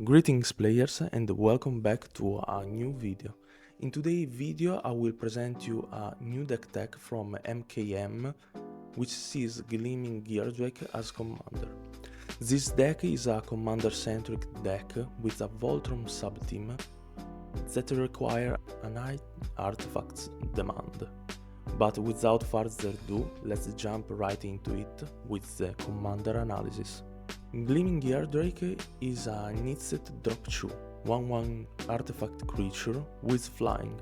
Greetings players and welcome back to a new video. In today's video I will present you a new deck tech from MKM which sees Gleaming Geardrake as commander. This deck is a commander-centric deck with a Voltron sub-team that require an high artifacts demand. But without further ado, let's jump right into it with the commander analysis. Gleaming Geardrake is a Nitset drop 2, 1/1 artifact creature with flying.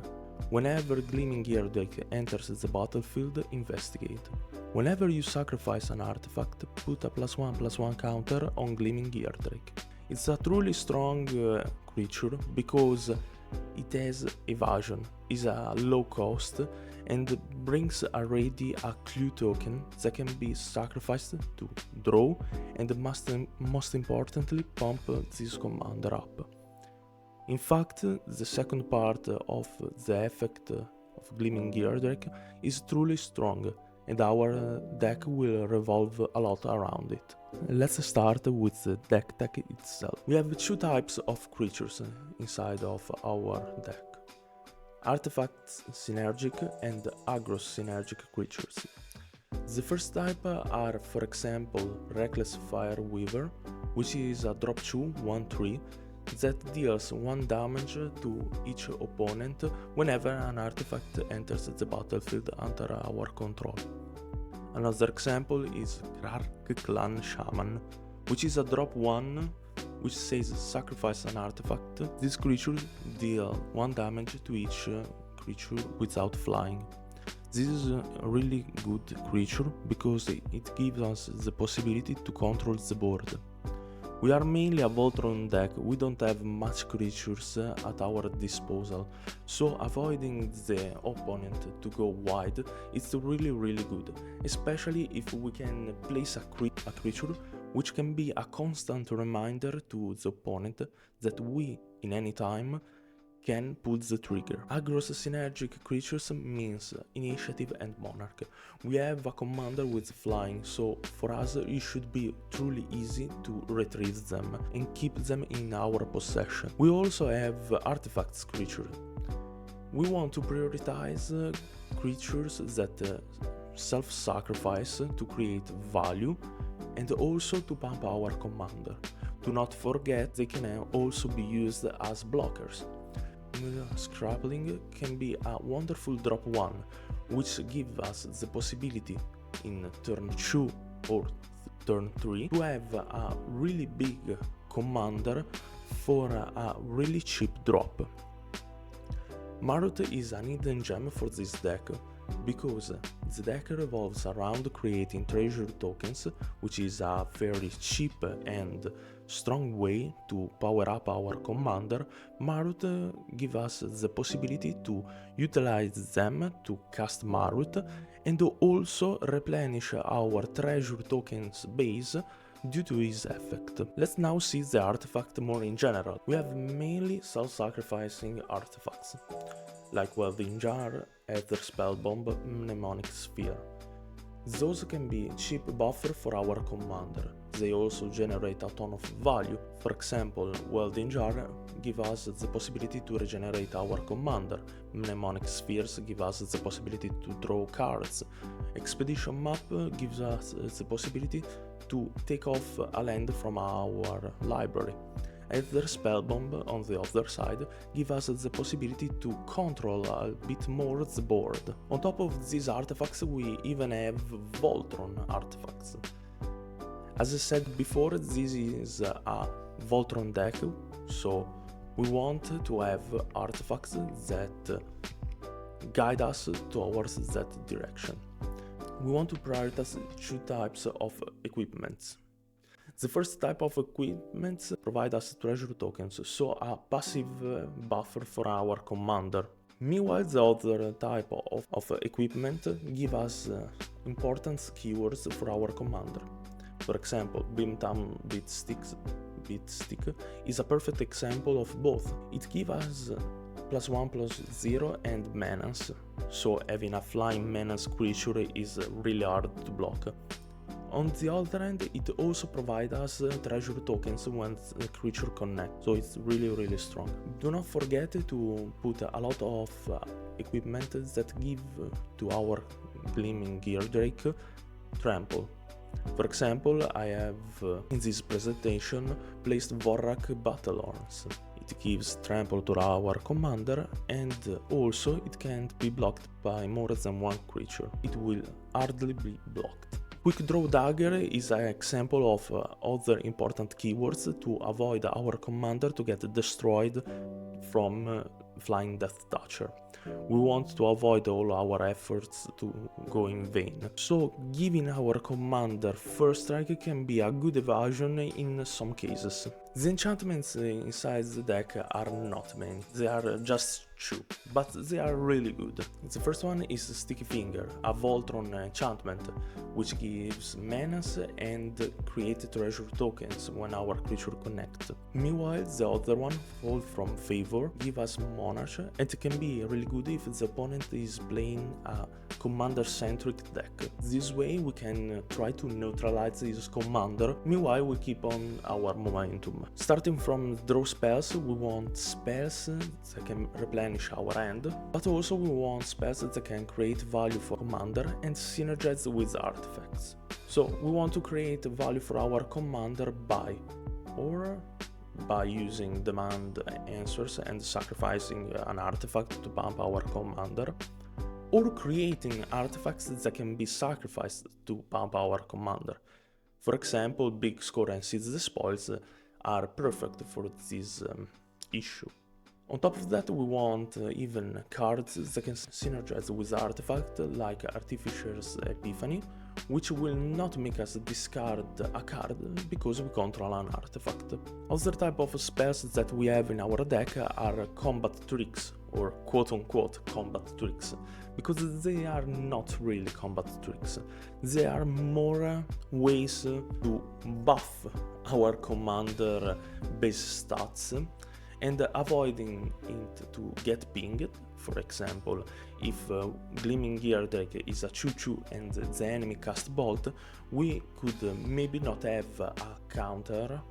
Whenever Gleaming Geardrake enters the battlefield, investigate. Whenever you sacrifice an artifact, put a +1/+1 counter on Gleaming Geardrake. It's a truly strong creature because it has evasion, is a low cost, and brings already a clue token that can be sacrificed to draw and most importantly pump this commander up. In fact, the second part of the effect of Gleaming Geardrake is truly strong and our deck will revolve a lot around it. Let's start with the deck tech itself. We have two types of creatures inside of our deck. Artifacts synergic and aggro synergic creatures. The first type are, for example, Reckless Fireweaver, which is a drop 2 1/3 that deals 1 damage to each opponent whenever an artifact enters the battlefield under our control. Another example is Krark Clan Shaman, which is a drop 1 which says sacrifice an artifact. This creature deals 1 damage to each creature without flying. This is a really good creature because it gives us the possibility to control the board. We are mainly a Voltron deck, we don't have much creatures at our disposal, so avoiding the opponent to go wide is really good, especially if we can place a creature which can be a constant reminder to the opponent that we, in any time, can pull the trigger. Aggro synergic creatures means initiative and monarch. We have a commander with flying, so for us it should be truly easy to retrieve them and keep them in our possession. We also have artifacts creature. We want to prioritize creatures that self-sacrifice to create value and also to pump our commander. Do not forget they can also be used as blockers. Scrappling can be a wonderful drop 1, which gives us the possibility in turn 2 or turn 3 to have a really big commander for a really cheap drop. Marut is an hidden gem for this deck because the deck revolves around creating treasure tokens, which is a very cheap and strong way to power up our commander. Marut gives us the possibility to utilize them to cast Marut and also replenish our treasure tokens base due to his effect. Let's now see the artifact more in general. We have mainly self-sacrificing artifacts, like Welding Jar, Ether Spell Bomb, Mnemonic Sphere. Those can be cheap buffer for our commander. They also generate a ton of value. For example, Welding Jar give us the possibility to regenerate our commander. Mnemonic Spheres give us the possibility to draw cards. Expedition Map gives us the possibility to take off a land from our library. Ether Spellbomb, on the other side, gives us the possibility to control a bit more the board. On top of these artifacts, we even have Voltron artifacts. As I said before, this is a Voltron deck, so we want to have artifacts that guide us towards that direction. We want to prioritize two types of equipments. The first type of equipment provide us treasure tokens, so a passive buffer for our commander. Meanwhile, the other type of equipment give us important keywords for our commander. For example, Beamtam Beatstick is a perfect example of both. It gives us +1/+0 and menace, so having a flying menace creature is really hard to block. On the other hand, it also provides us treasure tokens when the creature connects, so it's really strong. Do not forget to put a lot of equipment that give to our Gleaming Geardrake trample. For example, I have in this presentation placed Vorrak Battlehorns. It gives trample to our commander, and also it can't be blocked by more than one creature. It will hardly be blocked. Quick Draw Dagger is an example of other important keywords to avoid our commander to get destroyed from Flying Death Toucher. We want to avoid all our efforts to go in vain. So giving our commander first strike can be a good evasion in some cases. The enchantments inside the deck are not many, they are just 2, but they are really good. The first one is Sticky Finger, a Voltron enchantment, which gives menace and creates treasure tokens when our creature connects. Meanwhile, the other one, Fall from Favor, gives us Monarch, and it can be really good if the opponent is playing a commander-centric deck. This way we can try to neutralize his commander, meanwhile we keep on our momentum. Starting from draw spells, we want spells that can replenish our hand, but also we want spells that can create value for commander and synergize with artifacts. So we want to create value for our commander by using demand answers and sacrificing an artifact to pump our commander, or creating artifacts that can be sacrificed to pump our commander. For example, Big Score and Seize the Spoils are perfect for this issue. On top of that, we want even cards that can synergize with artifacts like Artificer's Epiphany, which will not make us discard a card because we control an artifact. Other type of spells that we have in our deck are combat tricks, or quote-unquote combat tricks, because they are not really combat tricks. They are more ways to buff our commander base stats and avoiding it to get pinged. For example, if Gleaming Geardrake is a 2/2 and the enemy casts Bolt, we could maybe not have a counter,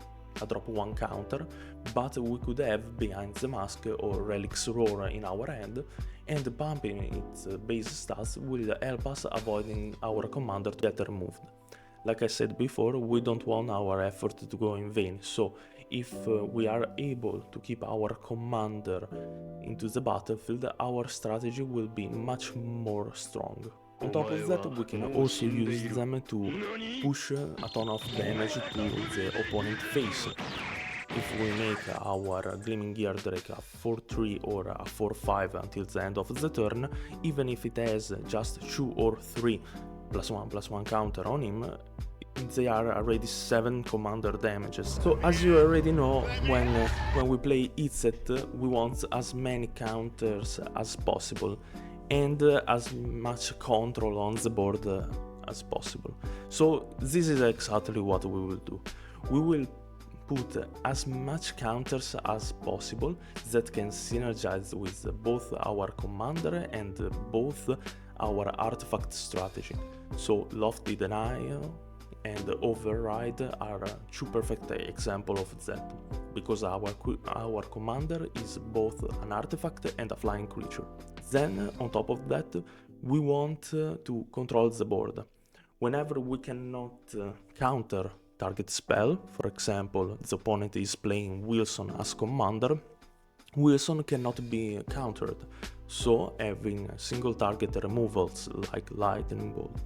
a drop 1 counter, but we could have Behind the Mask or Relic's Roar in our hand, and bumping its base stats will help us avoiding our commander to get removed. Like I said before, we don't want our effort to go in vain, so if we are able to keep our commander into the battlefield, our strategy will be much more strong. On top of that, we can also use them to push a ton of damage to the opponent face. If we make our Gleaming Geardrake a 4-3 or a 4-5 until the end of the turn, even if it has just 2 or 3 +1/+1 counter on him, they are already 7 commander damages. So as you already know, when we play Izzet, we want as many counters as possible and as much control on the board as possible. So this is exactly what we will do. We will put as much counters as possible that can synergize with both our commander and both our artifact strategy. So Lofty Denial and Override are 2 perfect examples of that, because our commander is both an artifact and a flying creature. Then, on top of that, we want to control the board. Whenever we cannot counter target spell, for example, the opponent is playing Wilson as commander, Wilson cannot be countered, so having single target removals like Lightning Bolt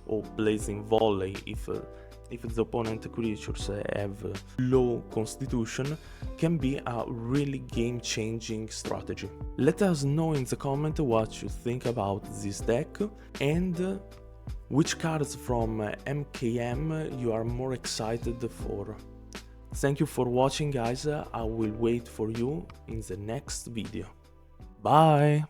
or Blazing Volley if the opponent creatures have low constitution can be a really game-changing strategy. Let us know in the comment what you think about this deck and which cards from MKM you are more excited for. Thank you for watching, guys. I will wait for you in the next video. Bye!